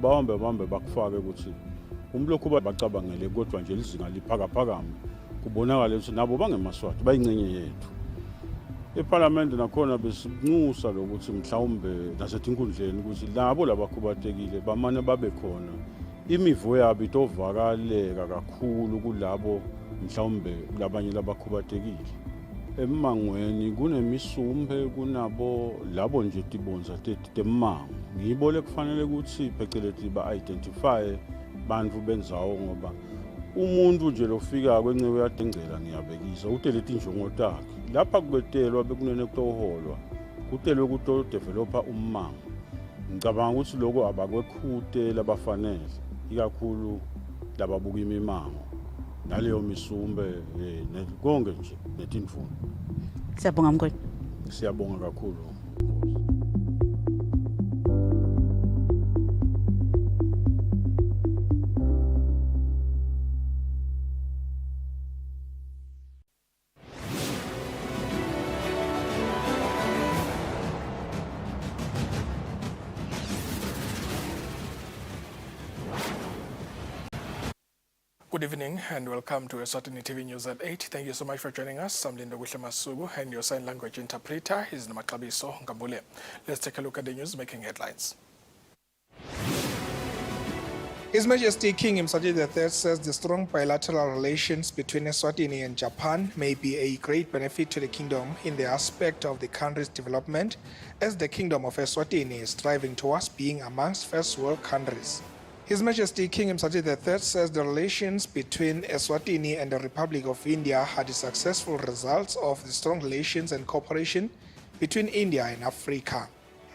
Bahambe bakufake ukuthi umlokhu bacabangele kodwa nje lizinga liphakaphakama kubonakala ukuthi nabo bangemaswati bayingcenye yethu. Eparlamente nakhona besinxusa lokuthi mhlawumbe nasetinkundleni ukuthi labo labakhubatekile bamane babe khona. Imivo yabo itovakaleka kakhulu kulabo mhlawumbe labanye labakhubatekile. Emangweni kunemisumbe kunabo labo nje tibonza temango. Ngibo lekufanele ukuthi phecelezi ba-identify bantu benzawo ngoba umuntu nje lofika kwencewe yadengcela ngiyabekisa utele tinjongo takhe. Lapha kubetelwa bekunene kutoholwa kutelwe kutodevelopa ummango. Ngicabanga ukuthi lokho abakwekhute labafanele ikakhulu lababuka imimango naleyo misumbe konke nje netimfundo. Siyabonga mkhulu. Siyabonga kakhulu. Good evening and welcome to Eswatini TV News at 8. Thank you so much for joining us. I'm Linda Masugu and your sign language interpreter is Namakabiso Ngambule. Let's take a look at the news making headlines. His Majesty King Mswati III says the strong bilateral relations between Eswatini and Japan may be a great benefit to the kingdom in the aspect of the country's development, as the Kingdom of Eswatini is striving towards being amongst first world countries. His Majesty King Mswati III says the relations between Eswatini and the Republic of India had the successful results of the strong relations and cooperation between India and Africa.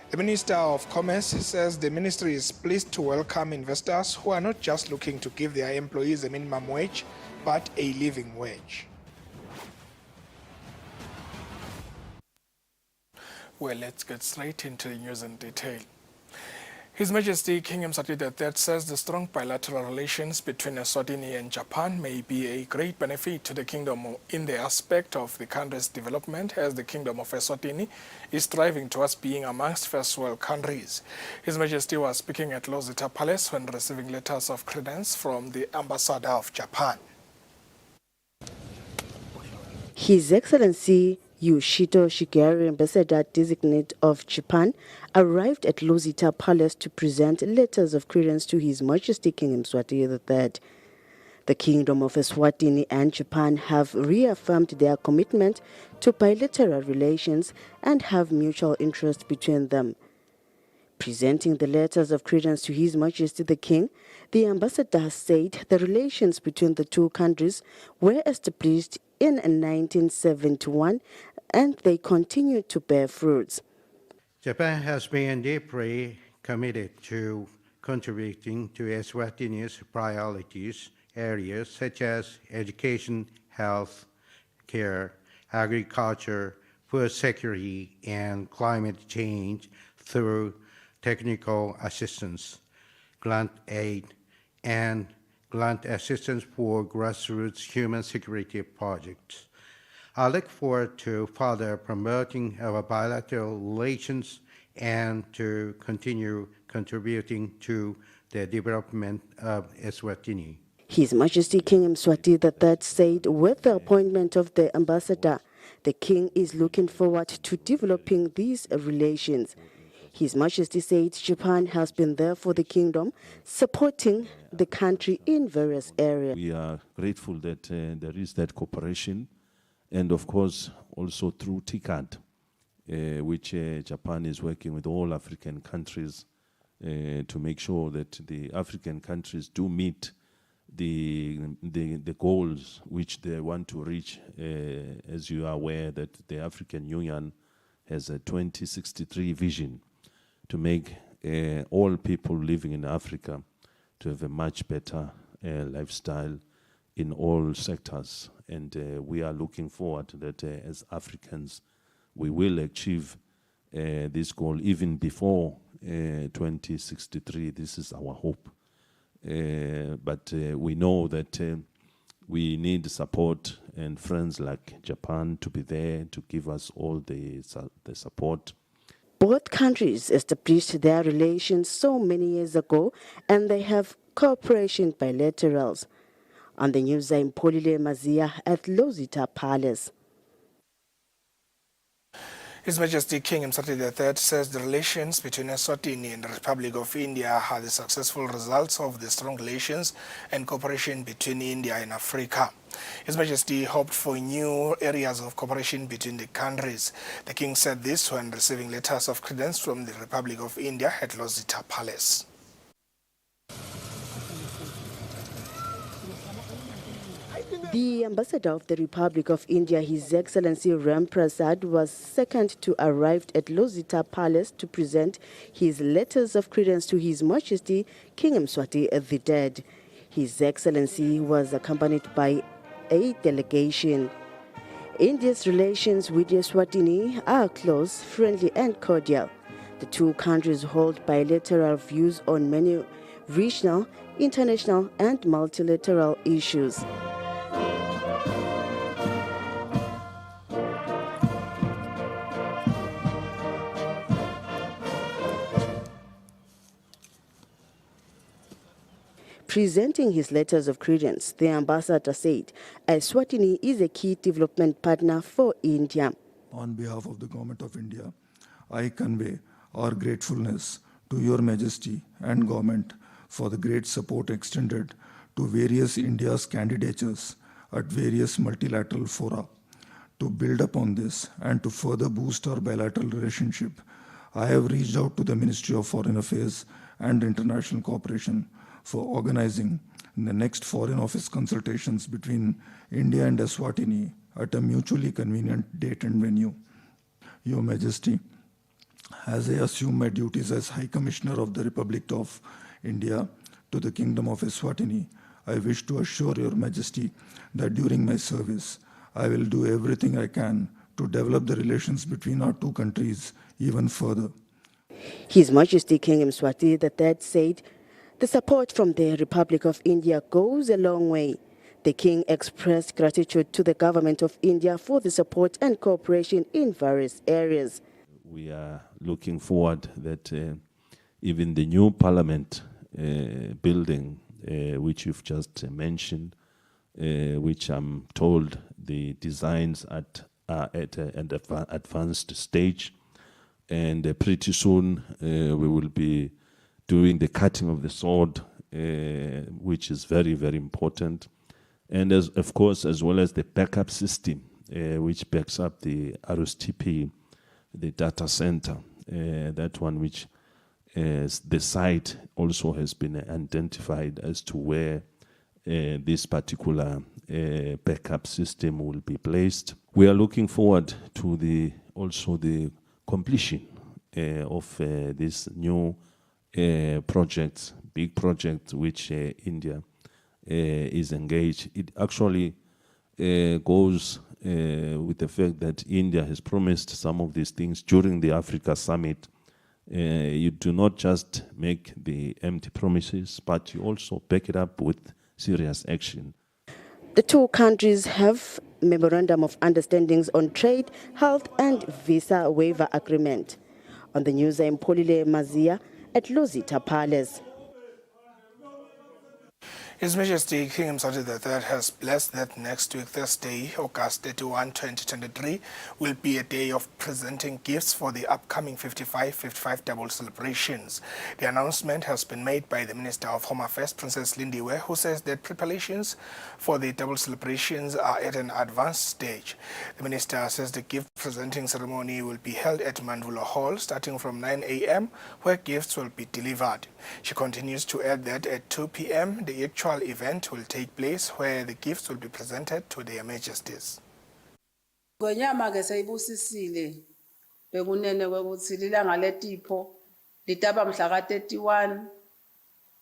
The Minister of Commerce says the ministry is pleased to welcome investors who are not just looking to give their employees a minimum wage, but a living wage. Well, let's get straight into the news in detail. His Majesty King Mswati III says the strong bilateral relations between Eswatini and Japan may be a great benefit to the kingdom in the aspect of the country's development, as the Kingdom of Eswatini is striving towards being amongst first world countries. His Majesty was speaking at Lozita Palace when receiving letters of credence from the Ambassador of Japan. His Excellency Yoshito Shigeru, Ambassador-designate of Japan, arrived at Lozita Palace to present letters of credence to His Majesty King Mswati III. The Kingdom of Eswatini and Japan have reaffirmed their commitment to bilateral relations and have mutual interest between them. Presenting the letters of credence to His Majesty the King, the ambassador said the relations between the two countries were established in 1971 and they continue to bear fruits. Japan has been deeply committed to contributing to Eswatini's priorities areas such as education, health care, agriculture, food security, and climate change through technical assistance, grant aid, and grant assistance for grassroots human security projects. I look forward to further promoting our bilateral relations and to continue contributing to the development of Eswatini. His Majesty King Mswati III said with the appointment of the ambassador, the King is looking forward to developing these relations. His Majesty said Japan has been there for the kingdom, supporting the country in various areas. We are grateful that there is that cooperation, and of course also through TICAD, which Japan is working with all African countries to make sure that the African countries do meet the goals which they want to reach. As you are aware that the African Union has a 2063 vision to make all people living in Africa to have a much better lifestyle in all sectors. And we are looking forward that as Africans, we will achieve this goal even before 2063. This is our hope. But we know that we need support and friends like Japan to be there to give us all the support. Both countries established their relations so many years ago, and they have cooperation bilaterals. On the news, I'm Polile Mazia at Lozita Palace. His Majesty King Mswati III says the relations between Eswatini and the Republic of India are the successful results of the strong relations and cooperation between India and Africa. His Majesty hoped for new areas of cooperation between the countries. The King said this when receiving letters of credence from the Republic of India at Lozita Palace. The ambassador of the Republic of India, His Excellency Ram Prasad, was second to arrive at Lozita Palace to present his letters of credence to His Majesty King Mswati III. His Excellency was accompanied by a delegation. India's relations with Eswatini are close, friendly and cordial. The two countries hold bilateral views on many regional, international and multilateral issues. Presenting his letters of credence, the ambassador said, Eswatini is a key development partner for India. On behalf of the Government of India, I convey our gratefulness to Your Majesty and Government for the great support extended to various India's candidatures at various multilateral fora. To build upon this and to further boost our bilateral relationship, I have reached out to the Ministry of Foreign Affairs and International Cooperation for organizing the next Foreign Office consultations between India and Eswatini at a mutually convenient date and venue. Your Majesty, as I assume my duties as High Commissioner of the Republic of India to the Kingdom of Eswatini, I wish to assure Your Majesty that during my service, I will do everything I can to develop the relations between our two countries even further. His Majesty King Mswati III said, the support from the Republic of India goes a long way. The King expressed gratitude to the Government of India for the support and cooperation in various areas. We are looking forward that even the new Parliament building, which you've just mentioned, which I'm told the designs are at an advanced stage, and pretty soon we will be doing the cutting of the sword, which is very, very important. And of course, as well as the backup system, which backs up the RSTP, the data center, that one which the site also has been identified as to where this particular backup system will be placed. We are looking forward to also the completion of this new projects, big project which India is engaged. It actually goes with the fact that India has promised some of these things during the Africa Summit. You do not just make the empty promises, but you also back it up with serious action. The two countries have memorandum of understandings on trade, health and visa waiver agreement. On the news, I'm Polile Mazia at Lozita Palace. His Majesty King Mswati III has blessed that next week, Thursday, August 31, 2023, will be a day of presenting gifts for the upcoming 55 double celebrations. The announcement has been made by the Minister of Home Affairs, Princess Lindiwe, who says that preparations for the double celebrations are at an advanced stage. The Minister says the gift presenting ceremony will be held at Mandvulo Hall starting from 9 a.m., where gifts will be delivered. She continues to add that at 2 p.m., the actual event will take place where the gifts will be presented to their majesties. Ngonyama ke sayibusisile bekunene kwekuthi lilanga letipho litaba mhla ka31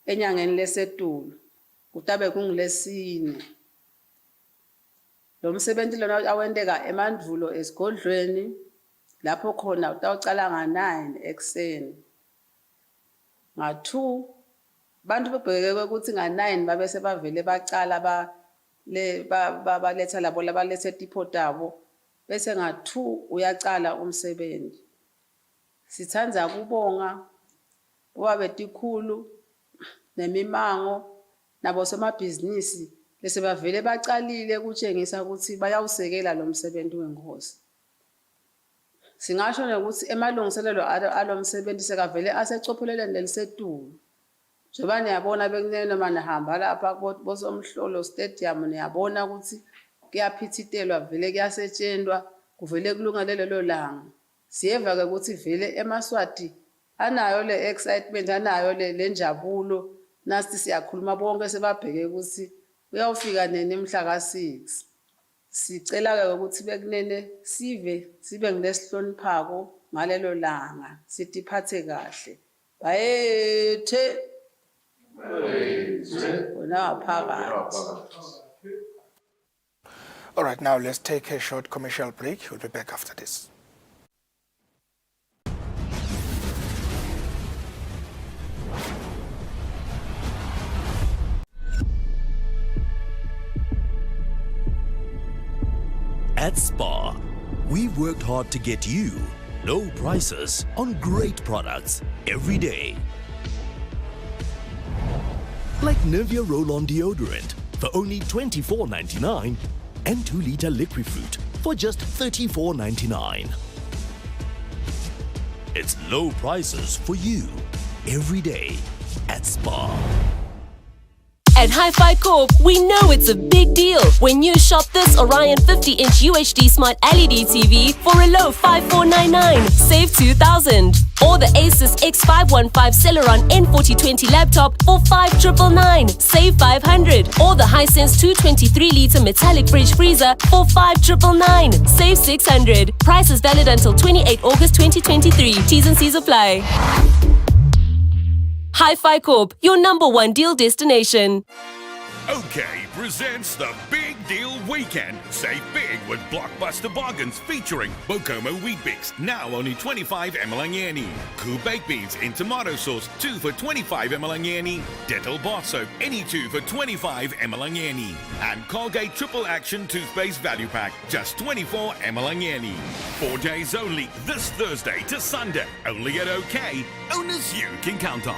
enyangeni lesetulu kutabe kungilesine. Lo msebenzi lona awendeka eMandvulo esigodlweni lapho khona utawucala nga9 ekseni. Nga2 bantu bebheke ukuthi nga9 babe sebavele bacala baletha labo labalethe tipho tabo bese nga2 uyacala umsebenzi. Sithanda kubonga wabetikhulu nemimango nabo somabhizinisi bese bavele bacalile ukutshengisa ukuthi bayawusekela lo msebenzi wengozi. Singasho ukuthi emalungiselelo alomsebenzi sekavele asecopheleleni lelisetulu. Njengoba niyabona bekunene noma nihamba lapha bosomhlolo stadium niyabona ukuthi kuyaphithitelwa vele kuyasetshenzwa kuvele kulungele lelo langa. Siyeva ke ukuthi vele eMaswati anayo le excitement anayo le njabulo nasti siyakhuluma bonke sebabheke ukuthi uyawufika nini mhla ka6. Sicela ke ukuthi bekunene sibe ngilesihloniphako ngalelo langa sitiphathe kahle. Bayethe All right, now let's take a short commercial break. We'll be back after this. At Spar, we've worked hard to get you low prices on great products every day. Like Nivea Roll-On Deodorant for only $24.99 and 2-liter Liquifruit for just $34.99. It's low prices for you every day at Spar. At Hi-Fi Corp, we know it's a big deal when you shop this Orion 50-inch UHD Smart LED TV for a low $5499, save $2,000. Or the Asus X515 Celeron N4020 laptop for $5999, save $500. Or the Hisense 223-liter metallic fridge freezer for $5999, save $600. Price is valid until 28 August 2023. T's and C's apply. Hi-Fi Corp, your #1 deal destination. OK presents the Big Deal Weekend. Save big with blockbuster bargains featuring Bokomo Wheat Bix, now only 25 ml. Cool baked beans in tomato sauce, 2 for 25 ml. Dettol bar soap, any 2 for 25 ml. And Colgate Triple Action Toothpaste Value Pack, just 24 ml. 4 days only, this Thursday to Sunday. Only at OK, owners you can count on.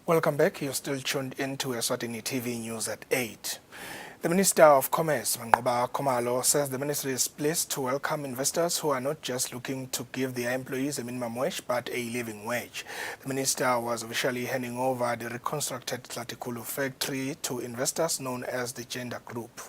Welcome back. You're still tuned into Eswatini TV News at 8. The Minister of Commerce, Mangoba Khumalo, says the ministry is pleased to welcome investors who are not just looking to give their employees a minimum wage, but a living wage. The minister was officially handing over the reconstructed Tlatikulu factory to investors known as the Gender Group.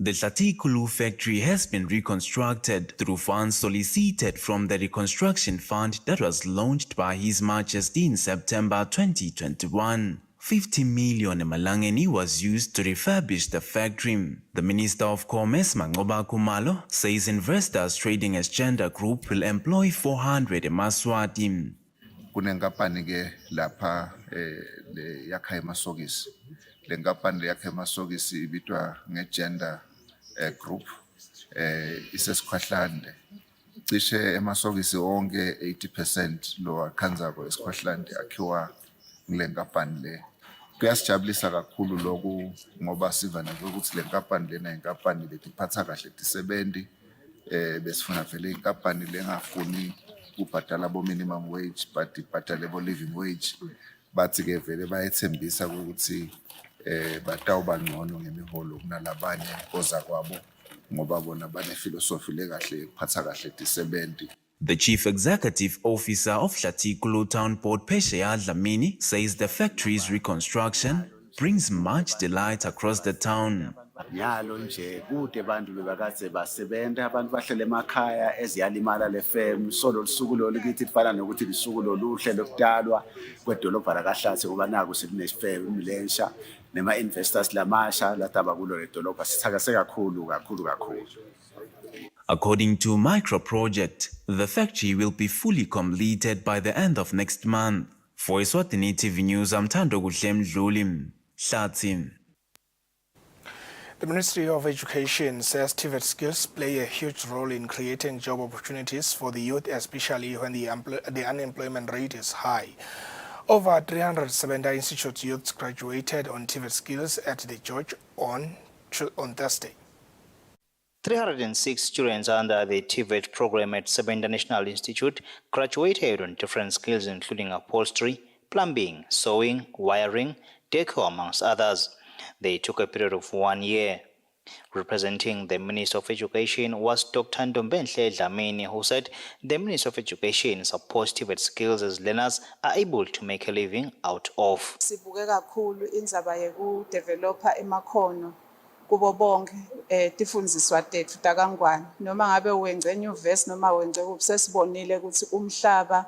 The Tlatikulu factory has been reconstructed through funds solicited from the Reconstruction Fund that was launched by His Majesty in September 2021. 50 million emalangeni was used to refurbish the factory. The Minister of Commerce, Mangoba Khumalo, says investors trading as Gender Group will employ 400 eMaswati. Kunenkampani ke lapha le yakha emasokisi. Le nkampani le yakha emasokisi ibitwa ngeGender Group. Isesikhwahlande. Cishe emasokisi onke 80% lo akhanzako esikhwahlande akhiwa ngile nkampani le. Kuyasijabulisa kakhulu lokhu ngoba siva nje ukuthi le nkampani lena inkampani letiphatha kahle tisebenzi besifuna vele inkampani lengafuni kubhadala bo minimum wage but ibhadale bo living wage. Bathi ke vele bayethembisa ukuthi batawuba ngcono ngemiholo kunalabanye oza kwabo ngoba bona bane philosophy le kahle kuphatha kahle tisebenzi. The Chief Executive Officer of Tlatikulu Town Board, Pesheya Dlamini, says the factory's reconstruction brings much delight across the town. Nyalo nje kude abantu bebakade basebenza abantu bahlele emakhaya eziyalimala le firm so losuku lolikithi lifana nokuthi lisuku loluhle lokudalwa kwedolobha lakaHlatsi kuba naku sinesifirm lensha nema investors lamasha lataba kulo le dolobha sithakase kakhulu. According to Micro Project, the factory will be fully completed by the end of next month. For Eswatini TV News, I'm Thando Mdluli, Hlatsi. The Ministry of Education says TVET skills play a huge role in creating job opportunities for the youth, especially when the unemployment rate is high. Over 300 Sebenda Institute youths graduated on TVET skills at the George on Thursday. 306 students under the TVET program at Sebenda National Institute graduated on different skills including upholstery, plumbing, sewing, wiring, decor, amongst others. They took a period of 1 year. Representing the Minister of Education was Dr. Ndombenhle Dlamini, who said the Minister of Education supports TVET skills as learners are able to make a living out of. Sibuke kakhulu indzaba yeku-developa emakhono kubo bonke tifundiswa tethu takangwane noma ngabe wenze enyuvesi noma wenze kuphi sesibonile ukuthi umhlaba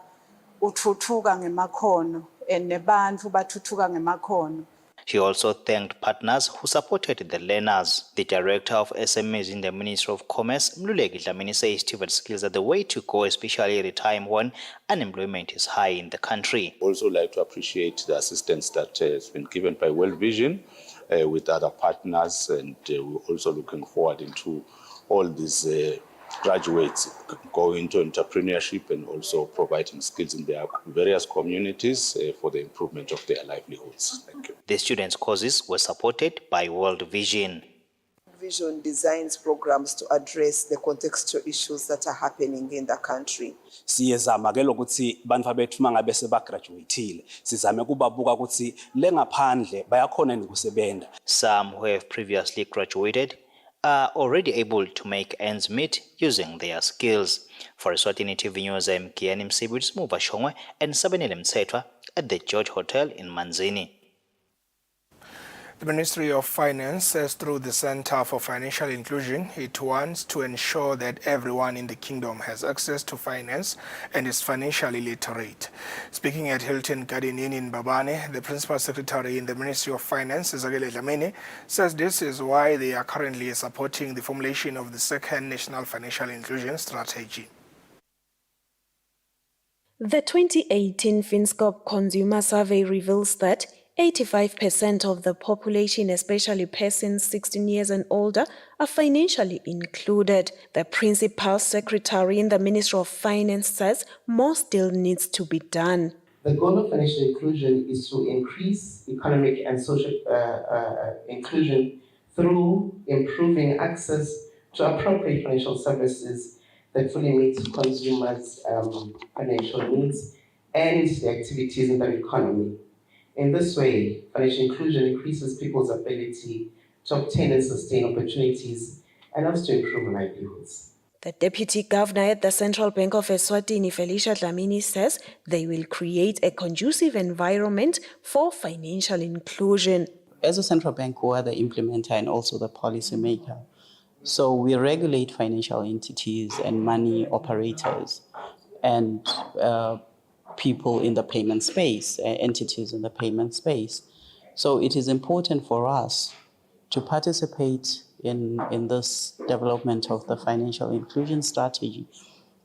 uthuthuka ngemakhono nebantfu bathuthuka ngemakhono. He also thanked partners who supported the learners. The director of SMEs in the Ministry of Commerce, Mluleki Dlamini, says TVET skills are the way to go, especially at a time when unemployment is high in the country. Also like to appreciate the assistance that has been given by World Vision with other partners, and we're also looking forward into all these graduates going into entrepreneurship and also providing skills in their various communities for the improvement of their livelihoods. Thank you. The students' courses were supported by World Vision. Vision designs programs to address the contextual issues that are happening in the country. Siyezama ke lokuthi bantu bethu mangabe sebagraduateile sizame kubabuka ukuthi lengaphandle bayakhona ukusebenza. Some who have previously graduated are already able to make ends meet using their skills. For Eswatini TV News, I'm Kiani Msibut Smuva Shongwe and Sabenele Mtsetwa at the George Hotel in Manzini. The Ministry of Finance says through the Center for Financial Inclusion, it wants to ensure that everyone in the kingdom has access to finance and is financially literate. Speaking at Hilton Garden Inn in Babane, the Principal Secretary in the Ministry of Finance, Ezagele Dlamini, says this is why they are currently supporting the formulation of the second National Financial Inclusion Strategy. The 2018 FinScope Consumer Survey reveals that 85% of the population, especially persons 16 years and older, are financially included. The Principal Secretary in the Ministry of Finance says more still needs to be done. The goal of financial inclusion is to increase economic and social inclusion through improving access to appropriate financial services that fully meet consumers' financial needs and the activities in the economy. In this way, financial inclusion increases people's ability to obtain and sustain opportunities and helps to improve livelihoods. The Deputy Governor at the Central Bank of Eswatini, Felicia Dlamini, says they will create a conducive environment for financial inclusion. As a central bank, we are the implementer and also the policy maker. So we regulate financial entities and money operators and people in the payment space, entities in the payment space. So it is important for us to participate in this development of the financial inclusion strategy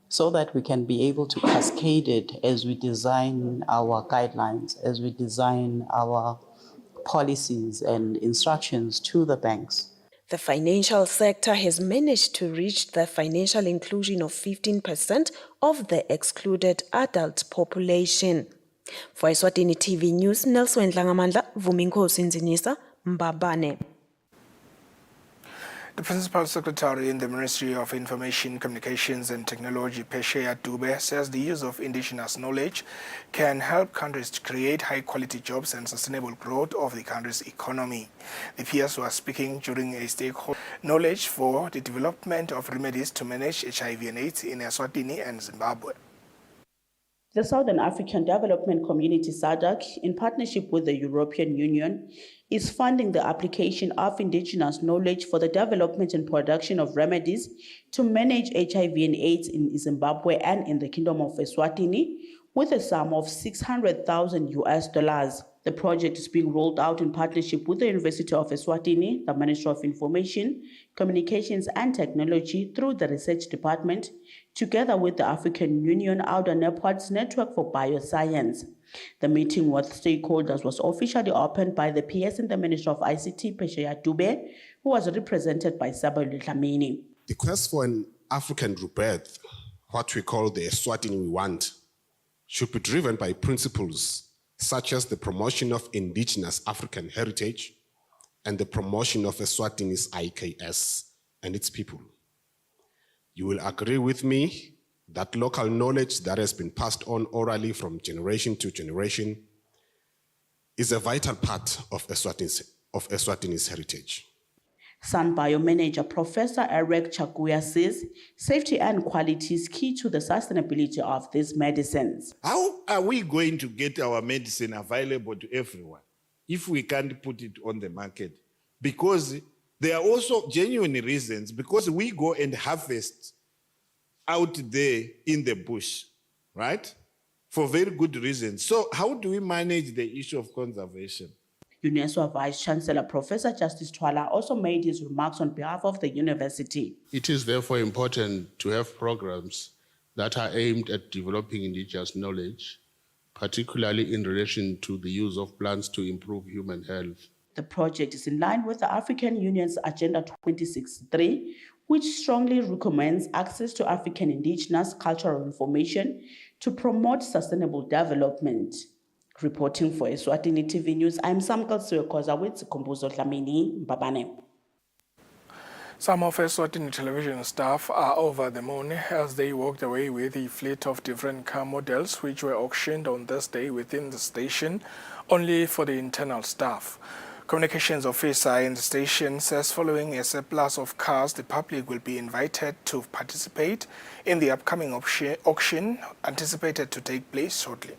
so that we can be able to cascade it as we design our guidelines, as we design our policies and instructions to the banks. The financial sector has managed to reach the financial inclusion of 15% of the excluded adult population. For Eswatini TV News, Nelson Ngamandla, Vuminkosi Nzinisa, Mbabane. The Principal Secretary in the Ministry of Information, Communications and Technology, Pesheya Dube, says the use of indigenous knowledge can help countries to create high-quality jobs and sustainable growth of the country's economy. The PS was speaking during a stakeholder knowledge for the development of remedies to manage HIV and AIDS in Eswatini and Zimbabwe. The Southern African Development Community, SADC, in partnership with the European Union, is funding the application of indigenous knowledge for the development and production of remedies to manage HIV and AIDS in Zimbabwe and in the Kingdom of Eswatini, with a sum of $600,000. The project is being rolled out in partnership with the University of Eswatini, the Ministry of Information, Communications and Technology through the Research Department, together with the African Union Outer Networks Network for Bioscience. The meeting with stakeholders was officially opened by the PS in the Ministry of ICT, Pesheya Dube, who was represented by Sabelo Dlamini. The quest for an African rebirth, what we call the Eswatini we want, should be driven by principles such as the promotion of indigenous African heritage and the promotion of Eswatini's IKS and its people. You will agree with me that local knowledge that has been passed on orally from generation to generation is a vital part of Eswatini's heritage. SunBio manager Professor Eric Chakuya says safety and quality is key to the sustainability of these medicines. How are we going to get our medicine available to everyone if we can't put it on the market? Because there are also genuine reasons, because we go and harvest out there in the bush, right? For very good reasons. So how do we manage the issue of conservation? UNESCO Vice Chancellor Professor Justice Twala also made his remarks on behalf of the university. It is therefore important to have programs that are aimed at developing indigenous knowledge, particularly in relation to the use of plants to improve human health. The project is in line with the African Union's Agenda 2063, which strongly recommends access to African indigenous cultural information to promote sustainable development. Reporting for Eswatini TV News, I'm Samkal Suekoza with Kombuzo Dlamini Mbabane. Some of Eswatini television staff are over the moon as they walked away with a fleet of different car models which were auctioned on this day within the station only for the internal staff. Communications officer in the station says following a surplus of cars, the public will be invited to participate in the upcoming auction anticipated to take place shortly.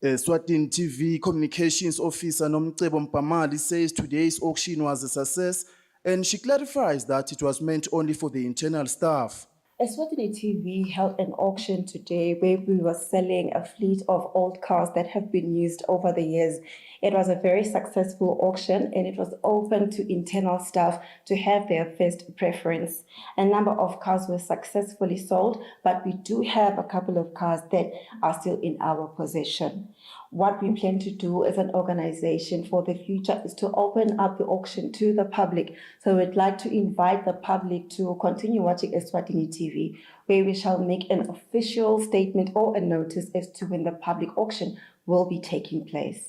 Eswatini TV communications officer Nomcebo Mpamali says today's auction was a success, and she clarifies that it was meant only for the internal staff. Eswatini TV held an auction today where we were selling a fleet of old cars that have been used over the years. It was a very successful auction and it was open to internal staff to have their first preference. A number of cars were successfully sold, but we do have a couple of cars that are still in our possession. What we plan to do as an organization for the future is to open up the auction to the public. So we'd like to invite the public to continue watching Eswatini TV, where we shall make an official statement or a notice as to when the public auction will be taking place.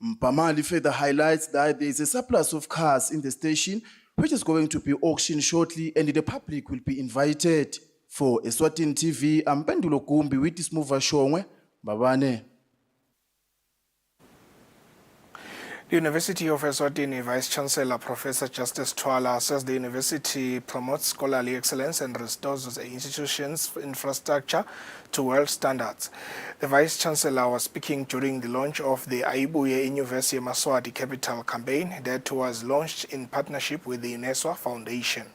Mpamali further highlights that there is a surplus of cars in the station which is going to be auctioned shortly and the public will be invited. For Eswatini TV, I'm Pendulo Kumbi with this mover Shongwe, Babane. The University of Eswatini Vice Chancellor Professor Justice Twala says the university promotes scholarly excellence and restores the institution's infrastructure to world standards. The Vice Chancellor was speaking during the launch of the Aibuye University Maswati Capital campaign that was launched in partnership with the UNESCO Foundation.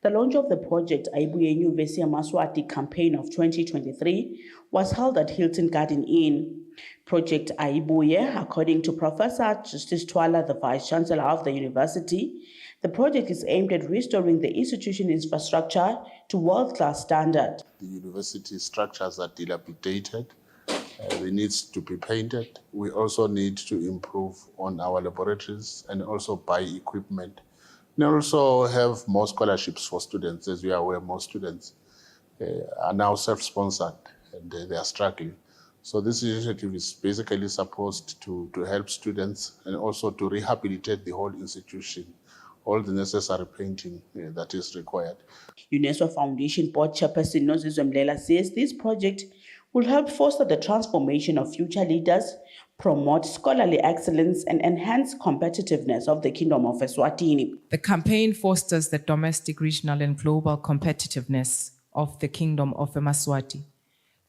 The launch of the project Aibuye University Maswati campaign of 2023 was held at Hilton Garden Inn. Project Aibuye, according to Professor Justice Twala, the Vice Chancellor of the university, the project is aimed at restoring the institution infrastructure to world-class standard. The university structures are dilapidated. They need to be painted. We also need to improve on our laboratories and also buy equipment. And also have more scholarships for students. As we are aware, most students are now self-sponsored and they are struggling. So this initiative is basically supposed to help students and also to rehabilitate the whole institution, all the necessary painting that is required. UNESCO Foundation Board Chairperson Nozizwe Mlela says this project will help foster the transformation of future leaders, promote scholarly excellence, and enhance competitiveness of the Kingdom of Eswatini. The campaign fosters the domestic, regional, and global competitiveness of the Kingdom of Eswatini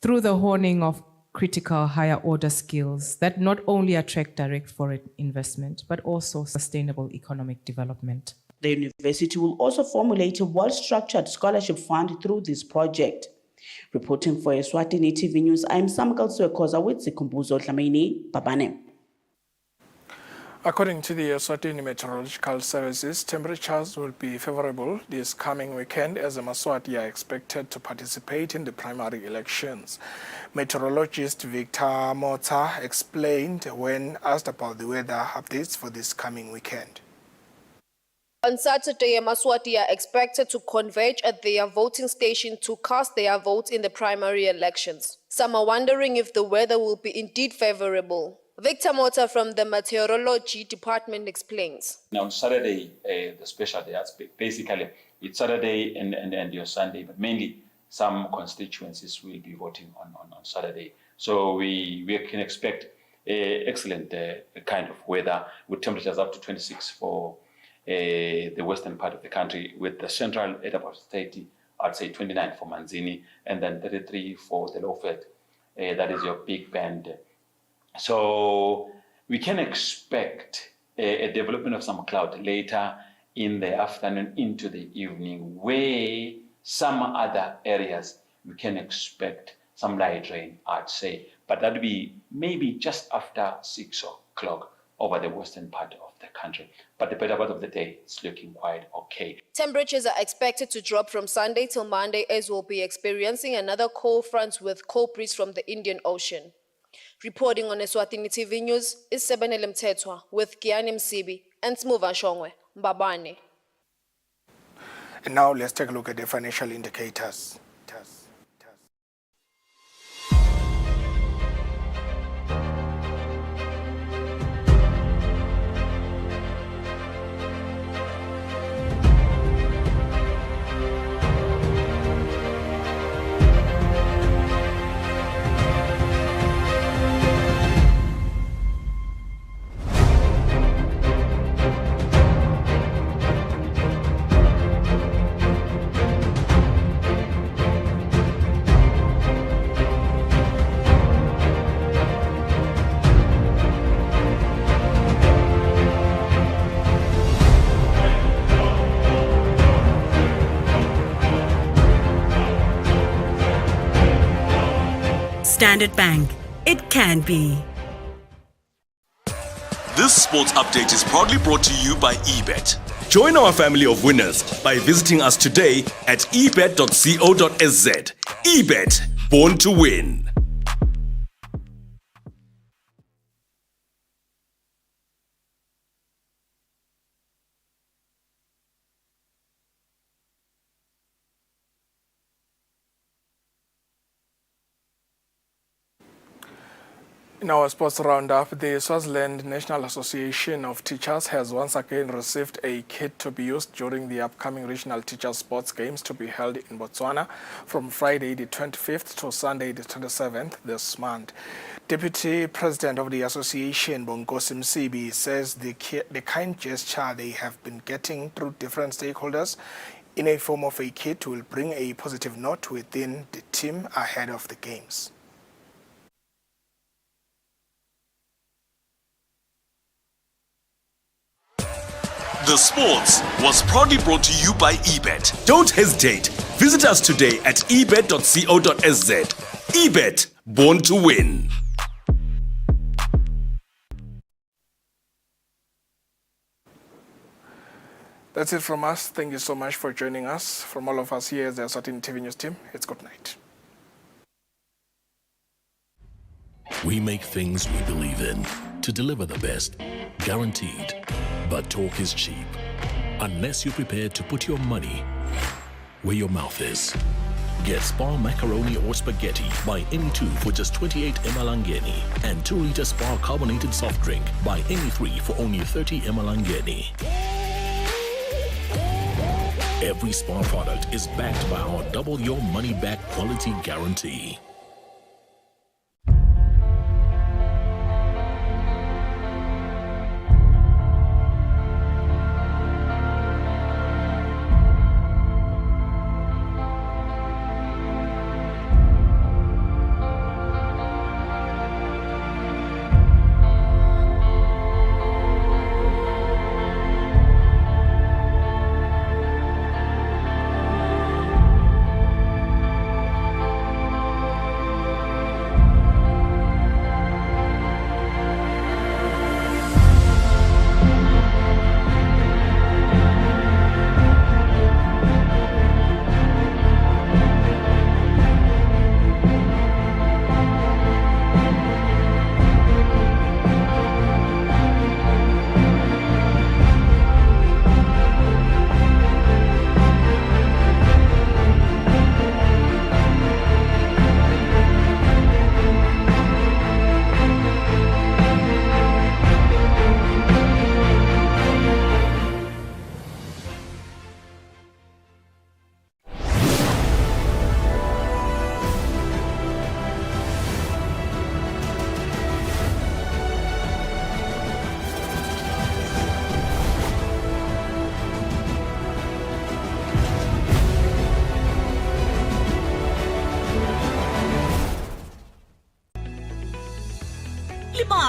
through the honing of critical higher order skills that not only attract direct foreign investment, but also sustainable economic development. The university will also formulate a well-structured scholarship fund through this project. Reporting for Eswatini TV News, I'm Samkal Suekoza with Sikumbuzo Dlamini Babane. According to the Eswatini Meteorological Services, temperatures will be favorable this coming weekend as the Maswati are expected to participate in the primary elections. Meteorologist Victor Mota explained when asked about the weather updates for this coming weekend. On Saturday, Emaswati are expected to converge at their voting station to cast their votes in the primary elections. Some are wondering if the weather will be indeed favorable. Victor Mota from the Meteorology Department explains. Now, on Saturday, the special day, basically, it's Saturday and your Sunday, but mainly some constituencies will be voting on Saturday. So we can expect excellent kind of weather with temperatures up to 26 for the western part of the country, with the central at about 30, I'd say 29 for Manzini, and then 33 for the Lowveld. That is your big band. So we can expect a development of some cloud later in the afternoon into the evening, where some other areas we can expect some light rain, I'd say, but that would be maybe just after 6 o'clock over the western part of the country. But the better part of the day, it's looking quite okay. Temperatures are expected to drop from Sunday till Monday, as we'll be experiencing another cold front with cold breeze from the Indian Ocean. Reporting on Eswatini TV News is Sebenele Mthethwa with Giani Msibi and Smuva Shongwe, Mbabane. And now let's take a look at the financial indicators. Standard Bank. It can be. This sports update is proudly brought to you by eBet. Join our family of winners by visiting us today at ebet.co.sz. eBet, born to win. In our sports roundup, the Swaziland National Association of Teachers has once again received a kit to be used during the upcoming regional teachers sports games to be held in Botswana from Friday the 25th to Sunday the 27th this month. Deputy President of the association, Bonkosi Msibi, says the kind gesture they have been getting through different stakeholders in a form of a kit will bring a positive note within the team ahead of the games. The Sports was proudly brought to you by eBet. Don't hesitate. Visit us today at ebet.co.sz. eBet, born to win. That's it from us. Thank you so much for joining us. From all of us here at the Eswatini TV News team, it's good night. We make things we believe in to deliver the best, guaranteed. But talk is cheap, unless you're prepared to put your money where your mouth is. Get Spar macaroni or spaghetti, buy any 2 for just 28 emalangeni, and 2-liter Spar carbonated soft drink, buy any 3 for only 30 emalangeni. Every Spar product is backed by our double your money back quality guarantee.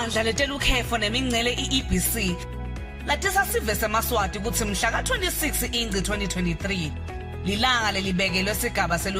ibandla letelukhefu nemingcele i-EBC latisa sive seMaswati ukuthi mhla ka-26 Ingci 2023 lilanga lelibekelwe sigaba